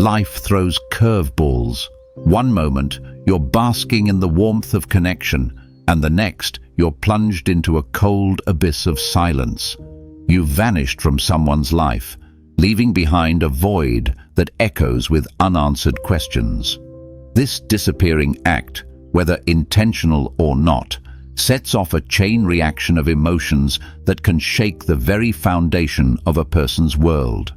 Life throws curveballs. One moment, you're basking in the warmth of connection, and the next, you're plunged into a cold abyss of silence. You've vanished from someone's life, leaving behind a void that echoes with unanswered questions. This disappearing act, whether intentional or not, sets off a chain reaction of emotions that can shake the very foundation of a person's world.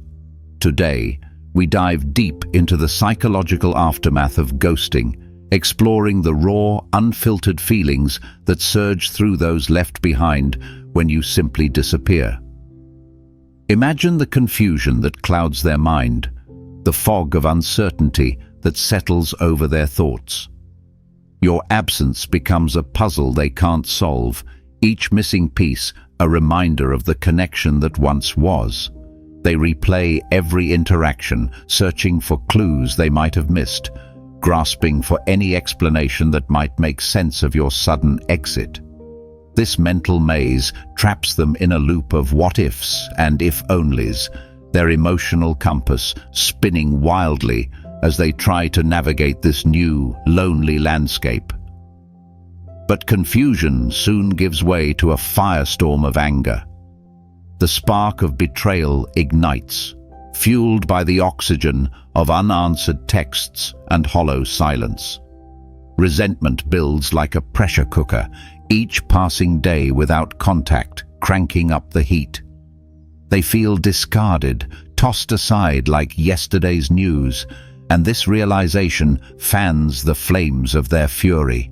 Today, we dive deep into the psychological aftermath of ghosting, exploring the raw, unfiltered feelings that surge through those left behind when you simply disappear. Imagine the confusion that clouds their mind, the fog of uncertainty that settles over their thoughts. Your absence becomes a puzzle they can't solve, each missing piece a reminder of the connection that once was. They replay every interaction, searching for clues they might have missed, grasping for any explanation that might make sense of your sudden exit. This mental maze traps them in a loop of what-ifs and if-onlys, their emotional compass spinning wildly as they try to navigate this new, lonely landscape. But confusion soon gives way to a firestorm of anger. The spark of betrayal ignites, fueled by the oxygen of unanswered texts and hollow silence. Resentment builds like a pressure cooker, each passing day without contact, cranking up the heat. They feel discarded, tossed aside like yesterday's news, and this realization fans the flames of their fury.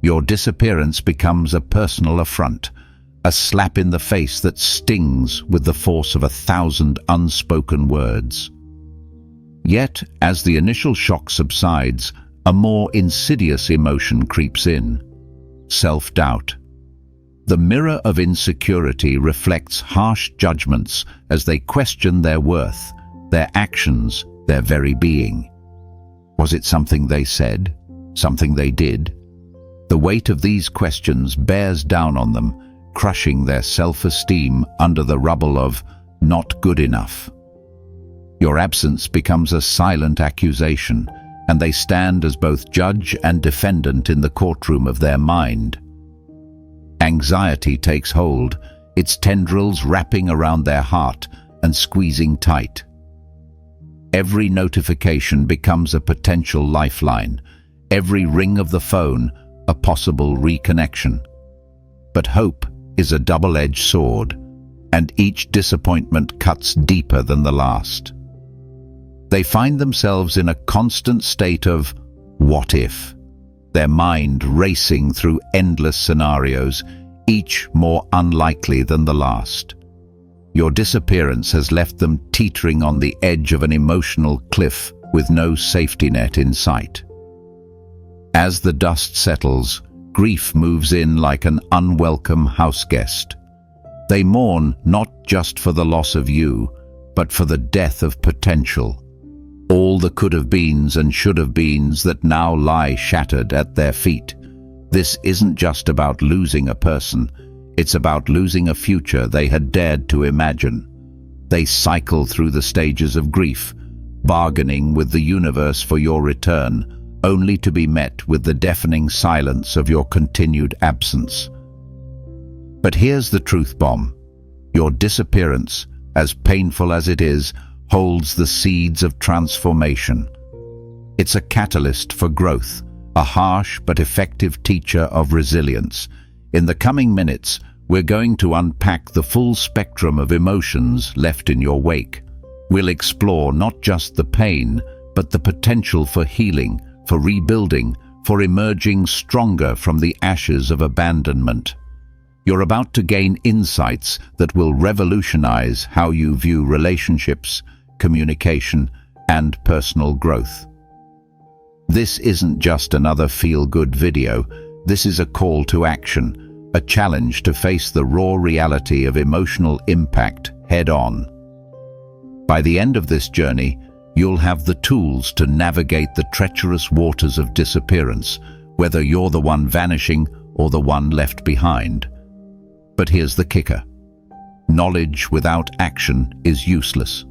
Your disappearance becomes a personal affront, a slap in the face that stings with the force of 1,000 unspoken words. Yet, as the initial shock subsides, a more insidious emotion creeps in: self-doubt. The mirror of insecurity reflects harsh judgments as they question their worth, their actions, their very being. Was it something they said? Something they did? The weight of these questions bears down on them, crushing their self-esteem under the rubble of not good enough. Your absence becomes a silent accusation, and they stand as both judge and defendant in the courtroom of their mind. Anxiety takes hold, its tendrils wrapping around their heart and squeezing tight. Every notification becomes a potential lifeline, every ring of the phone a possible reconnection. But hope is a double-edged sword, and each disappointment cuts deeper than the last. They find themselves in a constant state of what if, their mind racing through endless scenarios, each more unlikely than the last. Your disappearance has left them teetering on the edge of an emotional cliff with no safety net in sight. As the dust settles, grief moves in like an unwelcome houseguest. They mourn not just for the loss of you, but for the death of potential. All the could-have-beens and should-have-beens that now lie shattered at their feet. This isn't just about losing a person, it's about losing a future they had dared to imagine. They cycle through the stages of grief, bargaining with the universe for your return, only to be met with the deafening silence of your continued absence. But here's the truth bomb. Your disappearance, as painful as it is, holds the seeds of transformation. It's a catalyst for growth, a harsh but effective teacher of resilience. In the coming minutes, we're going to unpack the full spectrum of emotions left in your wake. We'll explore not just the pain, but the potential for healing, for rebuilding, for emerging stronger from the ashes of abandonment. You're about to gain insights that will revolutionize how you view relationships, communication, and personal growth. This isn't just another feel-good video. This is a call to action, a challenge to face the raw reality of emotional impact head-on. By the end of this journey, you'll have the tools to navigate the treacherous waters of disappearance, whether you're the one vanishing or the one left behind. But here's the kicker. Knowledge without action is useless.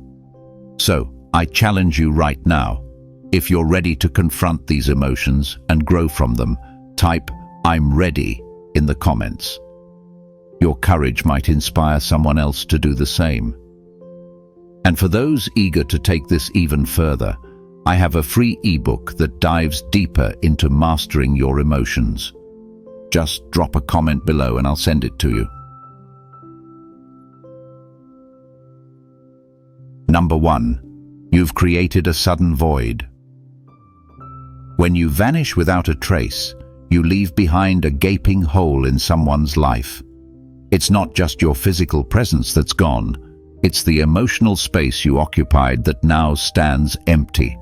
So, I challenge you right now. If you're ready to confront these emotions and grow from them, type "I'm ready" in the comments. Your courage might inspire someone else to do the same. And for those eager to take this even further, I have a free ebook that dives deeper into mastering your emotions. Just drop a comment below and I'll send it to you. Number 1. You've created a sudden void. When you vanish without a trace, you leave behind a gaping hole in someone's life. It's not just your physical presence that's gone, it's the emotional space you occupied that now stands empty.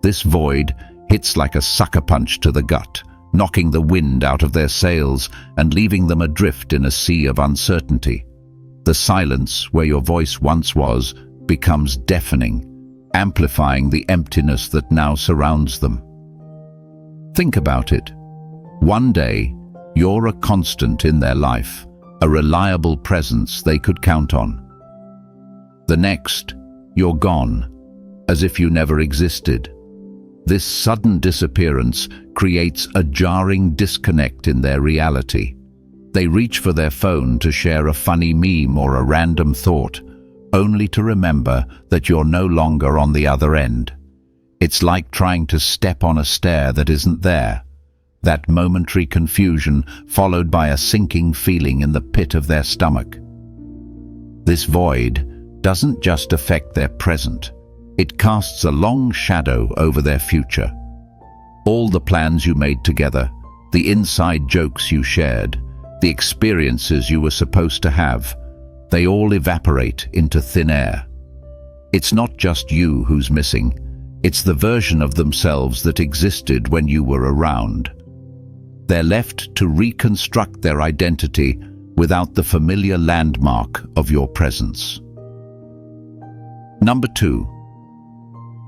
This void hits like a sucker punch to the gut, knocking the wind out of their sails and leaving them adrift in a sea of uncertainty. The silence where your voice once was becomes deafening, amplifying the emptiness that now surrounds them. Think about it. One day, you're a constant in their life, a reliable presence they could count on. The next, you're gone, as if you never existed. This sudden disappearance creates a jarring disconnect in their reality. They reach for their phone to share a funny meme or a random thought, only to remember that you're no longer on the other end. It's like trying to step on a stair that isn't there. That momentary confusion followed by a sinking feeling in the pit of their stomach. This void doesn't just affect their present, it casts a long shadow over their future. All the plans you made together, the inside jokes you shared, the experiences you were supposed to have, they all evaporate into thin air. It's not just you who's missing, it's the version of themselves that existed when you were around. They're left to reconstruct their identity without the familiar landmark of your presence. Number 2.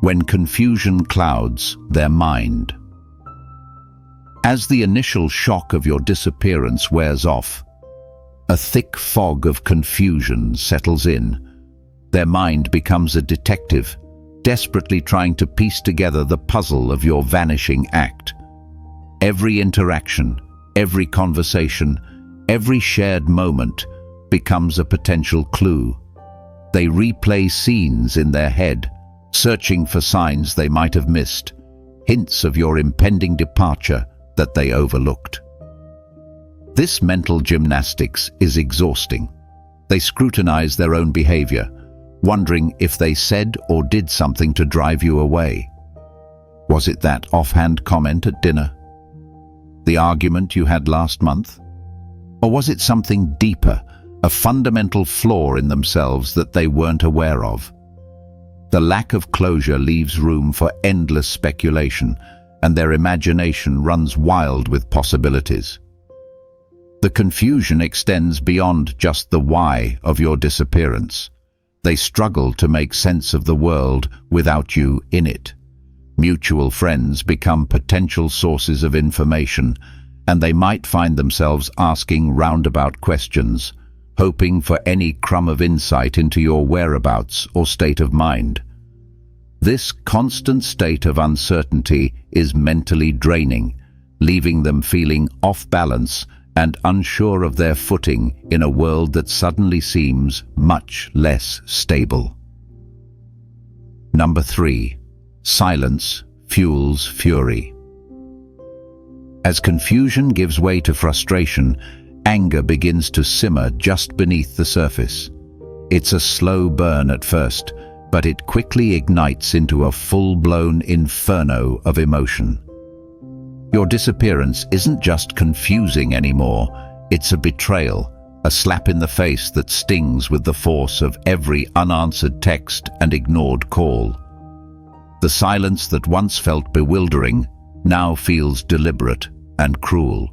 When confusion clouds their mind. As the initial shock of your disappearance wears off, a thick fog of confusion settles in. Their mind becomes a detective, desperately trying to piece together the puzzle of your vanishing act. Every interaction, every conversation, every shared moment becomes a potential clue. They replay scenes in their head, searching for signs they might have missed, hints of your impending departure that they overlooked. This mental gymnastics is exhausting. They scrutinize their own behavior, wondering if they said or did something to drive you away. Was it that offhand comment at dinner? The argument you had last month? Or was it something deeper, a fundamental flaw in themselves that they weren't aware of? The lack of closure leaves room for endless speculation, and their imagination runs wild with possibilities. The confusion extends beyond just the why of your disappearance. They struggle to make sense of the world without you in it. Mutual friends become potential sources of information, and they might find themselves asking roundabout questions, hoping for any crumb of insight into your whereabouts or state of mind. This constant state of uncertainty is mentally draining, leaving them feeling off balance and unsure of their footing in a world that suddenly seems much less stable. Number 3. Silence fuels fury. As confusion gives way to frustration, anger begins to simmer just beneath the surface. It's a slow burn at first, but it quickly ignites into a full-blown inferno of emotion. Your disappearance isn't just confusing anymore, it's a betrayal, a slap in the face that stings with the force of every unanswered text and ignored call. The silence that once felt bewildering now feels deliberate and cruel.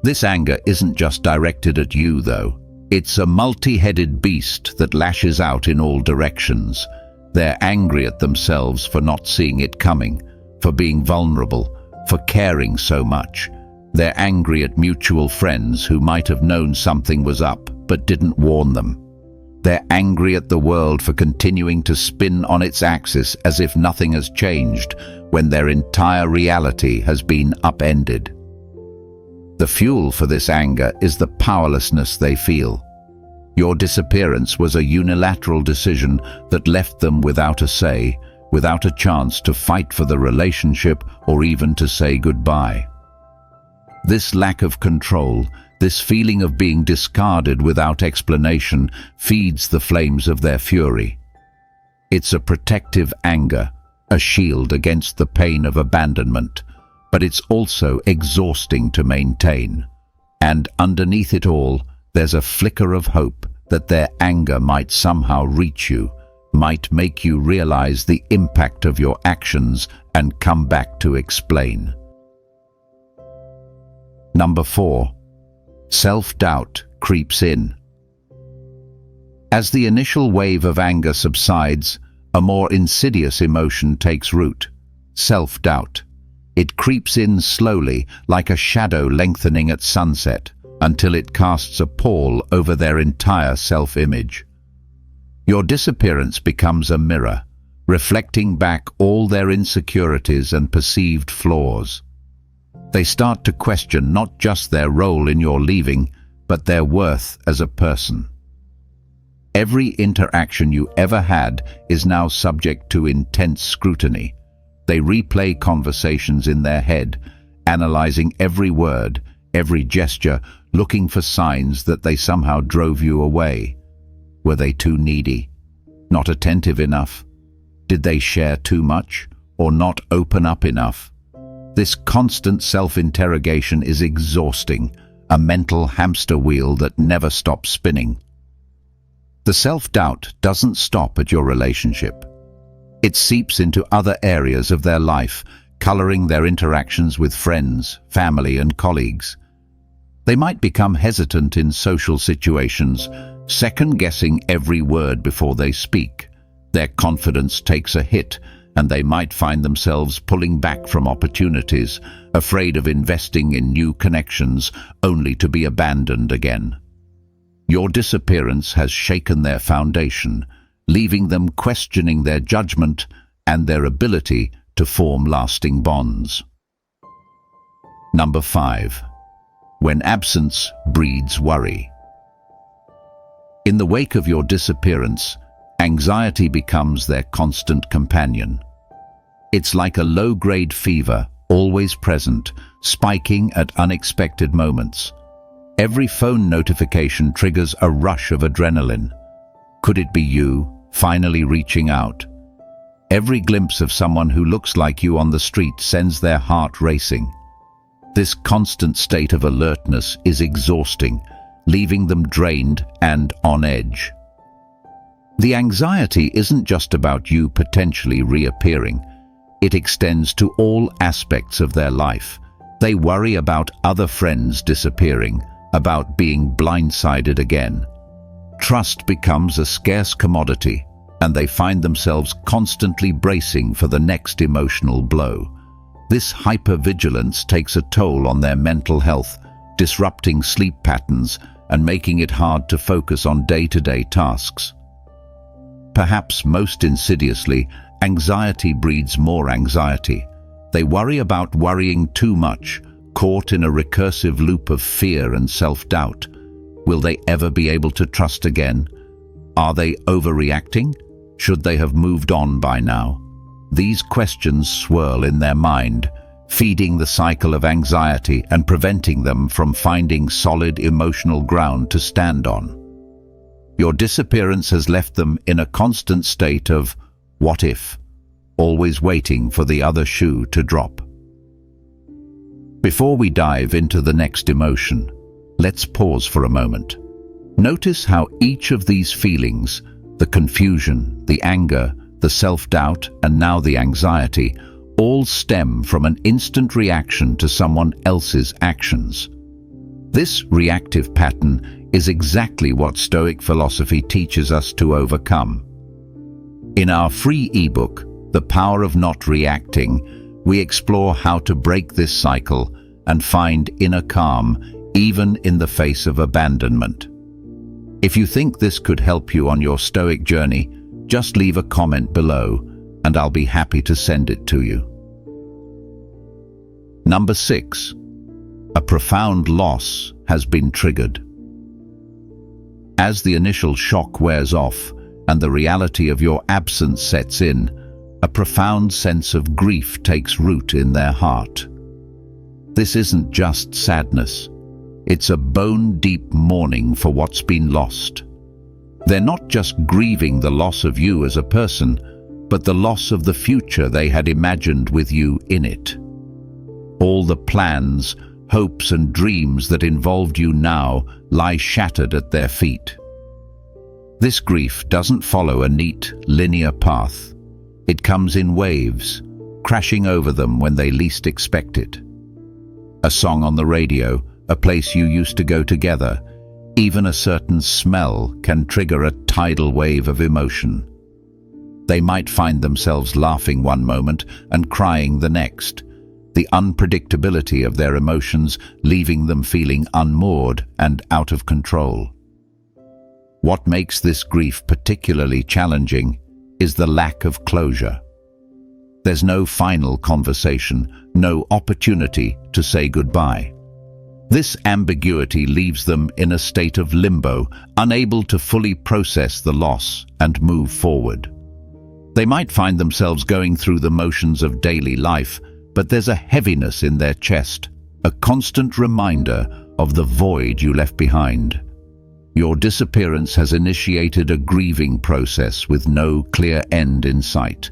This anger isn't just directed at you, though. It's a multi-headed beast that lashes out in all directions. They're angry at themselves for not seeing it coming, for being vulnerable, for caring so much. They're angry at mutual friends who might have known something was up but didn't warn them. They're angry at the world for continuing to spin on its axis as if nothing has changed when their entire reality has been upended. The fuel for this anger is the powerlessness they feel. Your disappearance was a unilateral decision that left them without a say, without a chance to fight for the relationship or even to say goodbye. This lack of control, this feeling of being discarded without explanation, feeds the flames of their fury. It's a protective anger, a shield against the pain of abandonment, but it's also exhausting to maintain. And underneath it all, there's a flicker of hope that their anger might somehow reach you, might make you realize the impact of your actions and come back to explain. Number 4. Self-doubt creeps in. As the initial wave of anger subsides, a more insidious emotion takes root: self-doubt. It creeps in slowly, like a shadow lengthening at sunset, until it casts a pall over their entire self-image. Your disappearance becomes a mirror, reflecting back all their insecurities and perceived flaws. They start to question not just their role in your leaving, but their worth as a person. Every interaction you ever had is now subject to intense scrutiny. They replay conversations in their head, analyzing every word, every gesture, looking for signs that they somehow drove you away. Were they too needy? Not attentive enough? Did they share too much or not open up enough? This constant self-interrogation is exhausting, a mental hamster wheel that never stops spinning. The self-doubt doesn't stop at your relationship. It seeps into other areas of their life, coloring their interactions with friends, family, and colleagues. They might become hesitant in social situations, second-guessing every word before they speak. Their confidence takes a hit, and they might find themselves pulling back from opportunities, afraid of investing in new connections, only to be abandoned again. Your disappearance has shaken their foundation, leaving them questioning their judgment and their ability to form lasting bonds. Number 5. When absence breeds worry. In the wake of your disappearance, anxiety becomes their constant companion. It's like a low-grade fever, always present, spiking at unexpected moments. Every phone notification triggers a rush of adrenaline. Could it be you, finally reaching out? Every glimpse of someone who looks like you on the street sends their heart racing. This constant state of alertness is exhausting, leaving them drained and on edge. The anxiety isn't just about you potentially reappearing. It extends to all aspects of their life. They worry about other friends disappearing, about being blindsided again. Trust becomes a scarce commodity, and they find themselves constantly bracing for the next emotional blow. This hypervigilance takes a toll on their mental health, disrupting sleep patterns and making it hard to focus on day-to-day tasks. Perhaps most insidiously, anxiety breeds more anxiety. They worry about worrying too much, caught in a recursive loop of fear and self-doubt. Will they ever be able to trust again? Are they overreacting? Should they have moved on by now? These questions swirl in their mind, feeding the cycle of anxiety and preventing them from finding solid emotional ground to stand on. Your disappearance has left them in a constant state of what if, always waiting for the other shoe to drop. Before we dive into the next emotion, let's pause for a moment. Notice how each of these feelings, the confusion, the anger, the self-doubt, and now the anxiety, all stem from an instant reaction to someone else's actions. This reactive pattern is exactly what Stoic philosophy teaches us to overcome. In our free ebook, The Power of Not Reacting, we explore how to break this cycle and find inner calm even in the face of abandonment. If you think this could help you on your Stoic journey, just leave a comment below and I'll be happy to send it to you. Number 6. A profound loss has been triggered. As the initial shock wears off and the reality of your absence sets in, a profound sense of grief takes root in their heart. This isn't just sadness. It's a bone-deep mourning for what's been lost. They're not just grieving the loss of you as a person, but the loss of the future they had imagined with you in it. All the plans, hopes and dreams that involved you now lie shattered at their feet. This grief doesn't follow a neat, linear path. It comes in waves, crashing over them when they least expect it. A song on the radio, a place you used to go together, even a certain smell can trigger a tidal wave of emotion. They might find themselves laughing one moment and crying the next, the unpredictability of their emotions leaving them feeling unmoored and out of control. What makes this grief particularly challenging is the lack of closure. There's no final conversation, no opportunity to say goodbye. This ambiguity leaves them in a state of limbo, unable to fully process the loss and move forward. They might find themselves going through the motions of daily life, but there's a heaviness in their chest, a constant reminder of the void you left behind. Your disappearance has initiated a grieving process with no clear end in sight,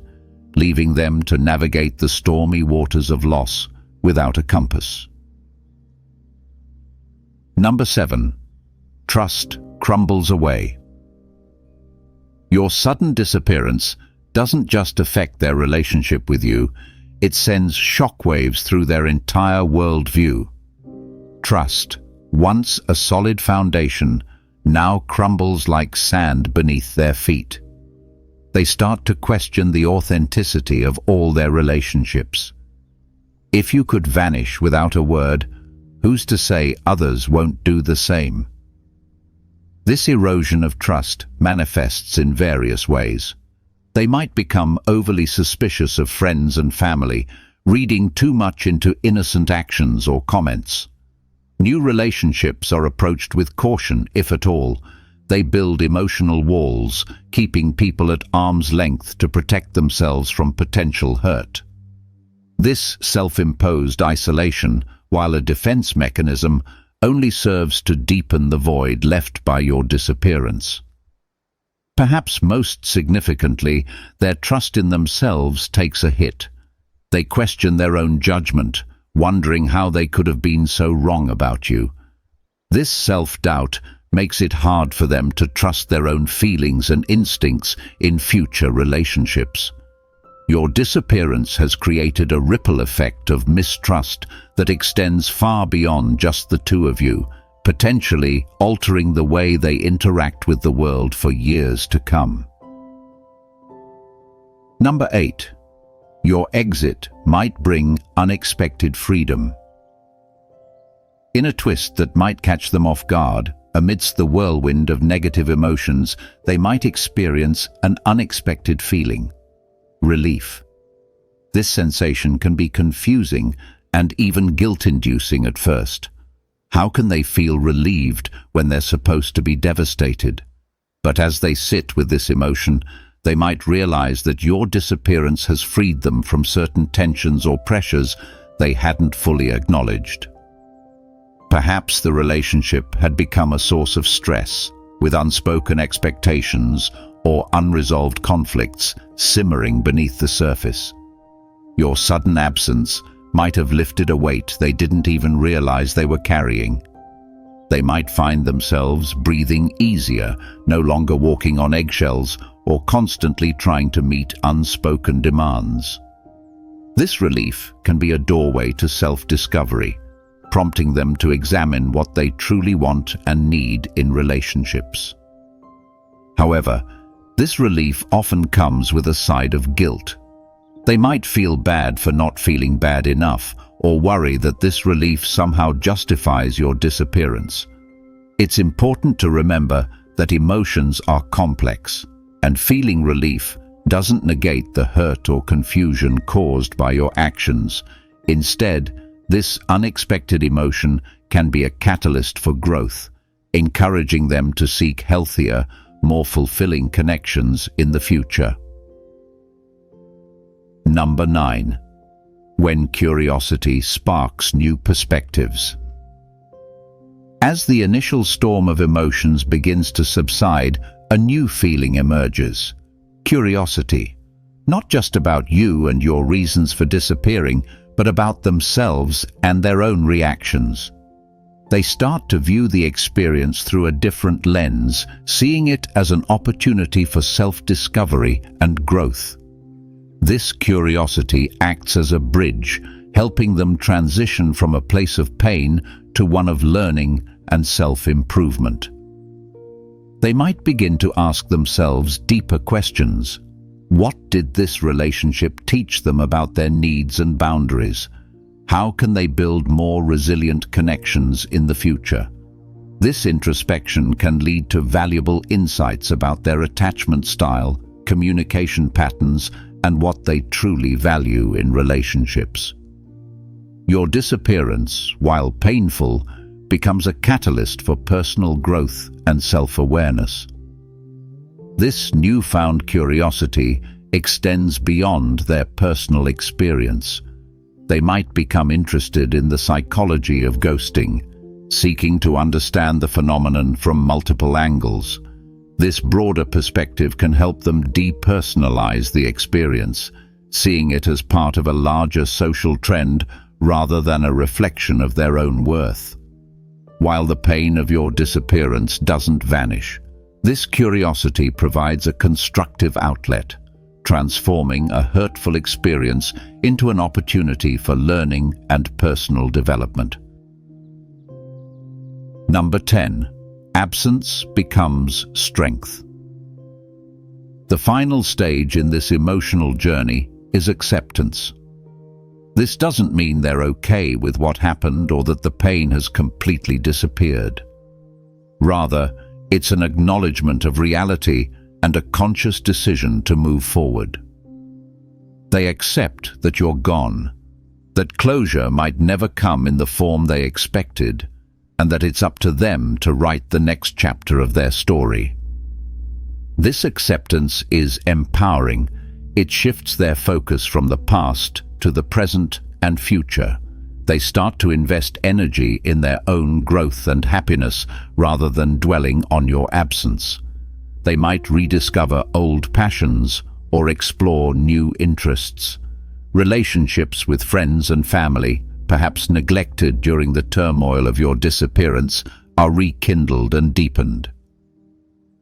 leaving them to navigate the stormy waters of loss without a compass. Number 7. Trust crumbles away. Your sudden disappearance doesn't just affect their relationship with you, it sends shockwaves through their entire worldview. Trust, once a solid foundation, now crumbles like sand beneath their feet. They start to question the authenticity of all their relationships. If you could vanish without a word, who's to say others won't do the same? This erosion of trust manifests in various ways. They might become overly suspicious of friends and family, reading too much into innocent actions or comments. New relationships are approached with caution, if at all. They build emotional walls, keeping people at arm's length to protect themselves from potential hurt. This self-imposed isolation, while a defense mechanism, only serves to deepen the void left by your disappearance. Perhaps most significantly, their trust in themselves takes a hit. They question their own judgment, wondering how they could have been so wrong about you. This self-doubt makes it hard for them to trust their own feelings and instincts in future relationships. Your disappearance has created a ripple effect of mistrust that extends far beyond just the two of you, potentially altering the way they interact with the world for years to come. Number 8. Your exit might bring unexpected freedom. In a twist that might catch them off guard, amidst the whirlwind of negative emotions, they might experience an unexpected feeling: relief. This sensation can be confusing and even guilt-inducing at first. How can they feel relieved when they're supposed to be devastated? But as they sit with this emotion, they might realize that your disappearance has freed them from certain tensions or pressures they hadn't fully acknowledged. Perhaps the relationship had become a source of stress, with unspoken expectations or unresolved conflicts simmering beneath the surface. Your sudden absence might have lifted a weight they didn't even realize they were carrying. They might find themselves breathing easier, no longer walking on eggshells or constantly trying to meet unspoken demands. This relief can be a doorway to self-discovery, prompting them to examine what they truly want and need in relationships. However, this relief often comes with a side of guilt. They might feel bad for not feeling bad enough, or worry that this relief somehow justifies your disappearance. It's important to remember that emotions are complex, and feeling relief doesn't negate the hurt or confusion caused by your actions. Instead, this unexpected emotion can be a catalyst for growth, encouraging them to seek healthier, more fulfilling connections in the future. Number 9. When curiosity sparks new perspectives. As the initial storm of emotions begins to subside, a new feeling emerges. Curiosity. Not just about you and your reasons for disappearing, but about themselves and their own reactions. They start to view the experience through a different lens, seeing it as an opportunity for self-discovery and growth. This curiosity acts as a bridge, helping them transition from a place of pain to one of learning and self-improvement. They might begin to ask themselves deeper questions. What did this relationship teach them about their needs and boundaries? How can they build more resilient connections in the future? This introspection can lead to valuable insights about their attachment style, communication patterns, and what they truly value in relationships. Your disappearance, while painful, becomes a catalyst for personal growth and self-awareness. This newfound curiosity extends beyond their personal experience. They might become interested in the psychology of ghosting, seeking to understand the phenomenon from multiple angles. This broader perspective can help them depersonalize the experience, seeing it as part of a larger social trend rather than a reflection of their own worth. While the pain of your disappearance doesn't vanish, this curiosity provides a constructive outlet, transforming a hurtful experience into an opportunity for learning and personal development. Number 10. Absence becomes strength. The final stage in this emotional journey is acceptance. This doesn't mean they're okay with what happened or that the pain has completely disappeared. Rather, it's an acknowledgement of reality and a conscious decision to move forward. They accept that you're gone, that closure might never come in the form they expected, and that it's up to them to write the next chapter of their story. This acceptance is empowering. It shifts their focus from the past to the present and future. They start to invest energy in their own growth and happiness rather than dwelling on your absence. They might rediscover old passions or explore new interests. Relationships with friends and family, perhaps neglected during the turmoil of your disappearance, are rekindled and deepened.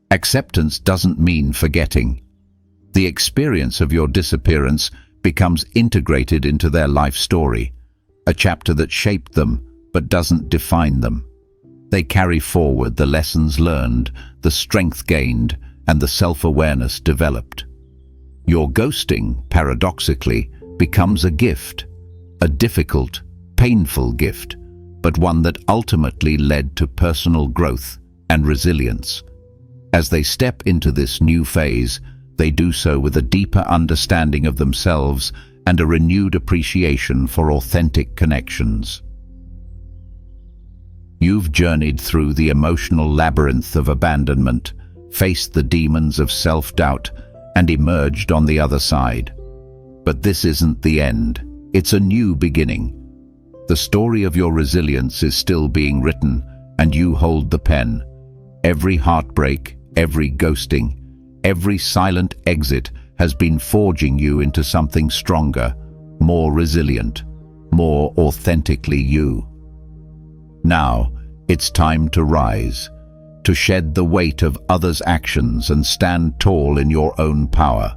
Acceptance doesn't mean forgetting. The experience of your disappearance becomes integrated into their life story, a chapter that shaped them but doesn't define them. They carry forward the lessons learned, the strength gained, and the self-awareness developed. Your ghosting, paradoxically, becomes a gift, a difficult, painful gift, but one that ultimately led to personal growth and resilience. As they step into this new phase, they do so with a deeper understanding of themselves and a renewed appreciation for authentic connections. You've journeyed through the emotional labyrinth of abandonment, faced the demons of self-doubt, and emerged on the other side. But this isn't the end. It's a new beginning. The story of your resilience is still being written, and you hold the pen. Every heartbreak, every ghosting, every silent exit has been forging you into something stronger, more resilient, more authentically you. Now, it's time to rise, to shed the weight of others' actions and stand tall in your own power.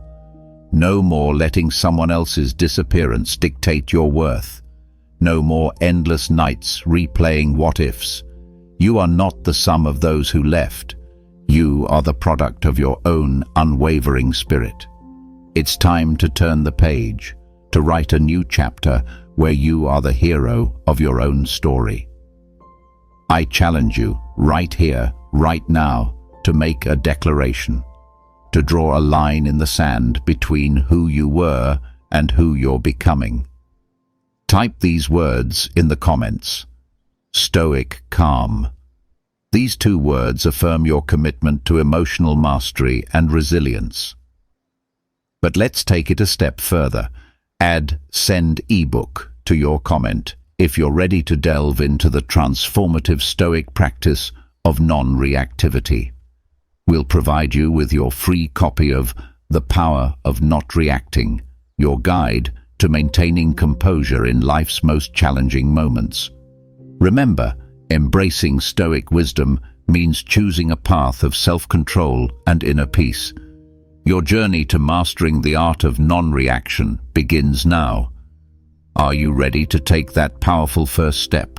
No more letting someone else's disappearance dictate your worth. No more endless nights replaying what-ifs. You are not the sum of those who left. You are the product of your own unwavering spirit. It's time to turn the page, to write a new chapter where you are the hero of your own story. I challenge you, right here, right now, to make a declaration, to draw a line in the sand between who you were and who you're becoming. Type these words in the comments. Stoic calm. These two words affirm your commitment to emotional mastery and resilience. But let's take it a step further. Add Send ebook to your comment if you're ready to delve into the transformative Stoic practice of non-reactivity. We'll provide you with your free copy of The Power of Not Reacting, your guide to maintaining composure in life's most challenging moments. Remember, embracing Stoic wisdom means choosing a path of self-control and inner peace. Your journey to mastering the art of non-reaction begins now. Are you ready to take that powerful first step?